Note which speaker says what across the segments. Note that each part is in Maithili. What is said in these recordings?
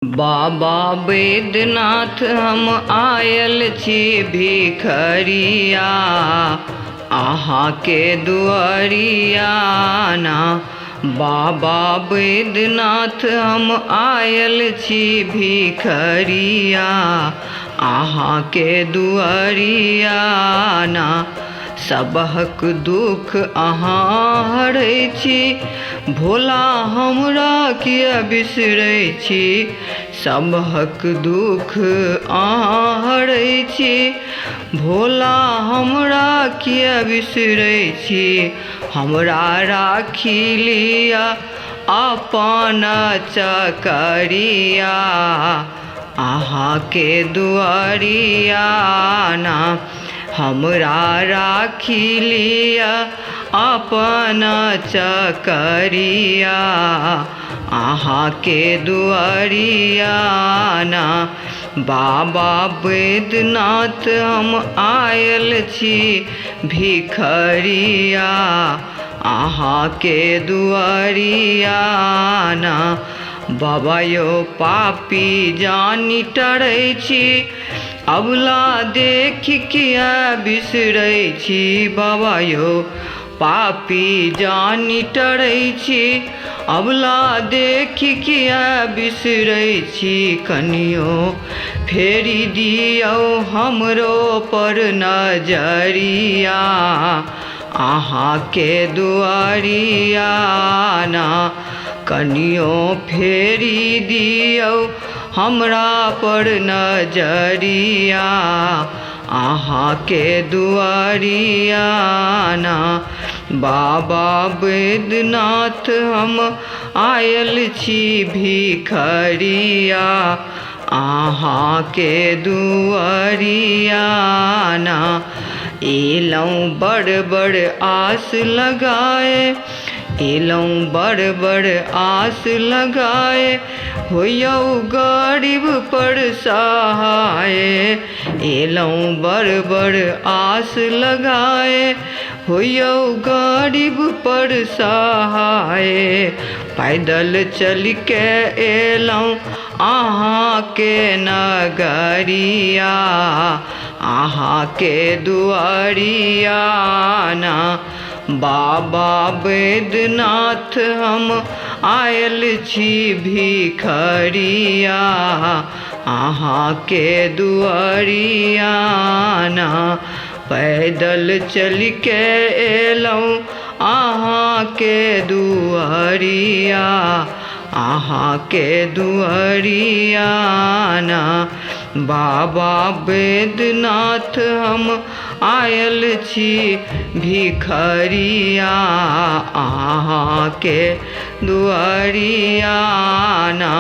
Speaker 1: बाबा बैद्यनाथ हम आयल छी भिखरिया अहाँ के दुआरिया ना। बाबा बैद्यनाथ हम आयल छी भिखरिया अहाँ के दुआरिया ना। सबहक दुख अहाँ हरै छी भोला हमरा किया बिसरै छी। सबहक दुख अहाँ हरै छी भोला हमरा किया बिसरै छी। हमरा राखी लिया अपन चकरिया अहाँ के दुआरिया ना। हमरा राखी लिया अपन चकरिया अहाँ के दुआरिया ना। बाबा बैद्यनाथ हम आयल छी भिखरिया अहाँ के दुआरिया ना। बाबा यो पापी जानी टरै छी अबला देख किया बिसरै छी। बाबा यो पापी जानी टरै छी अबला देख किया बिसरै छी। कनियो फेरी दियौ हमरो पर नजरिया अहाँ के दुआरिया ना। कनियो फेरी दियौ हमरा पर नजरिया अहाँ के दुआरिया ना। बाबा बैद्यनाथ हम आयल छी भिखरिया अहाँ के दुआरिया ना। एलौं बड़ बड़ आस लगाए एलौं बड़ बड़ आस लगाए होयौ गरीब पर सहाय। एलौं बड़ बड़ आस लगाए होयौ गरीब पर सहाय। पैदल चल के एलौं अहाँ के नगरिया अहाँ के दुआरिया ना। बाबा बैद्यनाथ हम आयल छी भिखरिया अहाँ के दुआरिया ना। पैदल चल के एलौं अहाँ के दुआरिया अहाँ के दुआरिया ना। बाबा बैद्यनाथ हम आयल छी भिखरिया अहाँ के दुआरिया ना।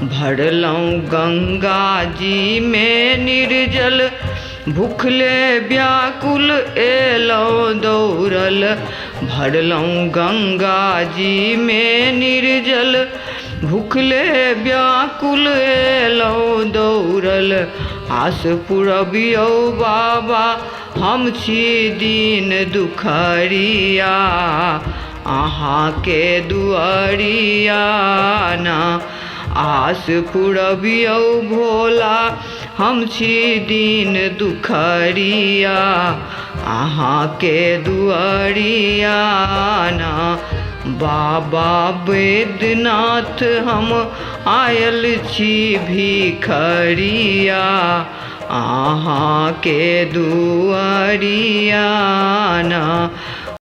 Speaker 1: भरलौं गंगा जी में निर्जल भूखले व्याकुल एलौं दौड़ल। भरलौं गंगा जी में निर्जल भूखले व्याकुल एलौं दौड़ल। आस पुरबियौ बाबा हम छी दीन दुखरिया अहाँ के दुआरिया ना। आस पुरबियौ भोला हम छी दीन दुखरिया अहाँ के दुआरिया ना। बाबा बैद्यनाथ हम आयल छी भिखरिया अहाँ के दुआरिया ना।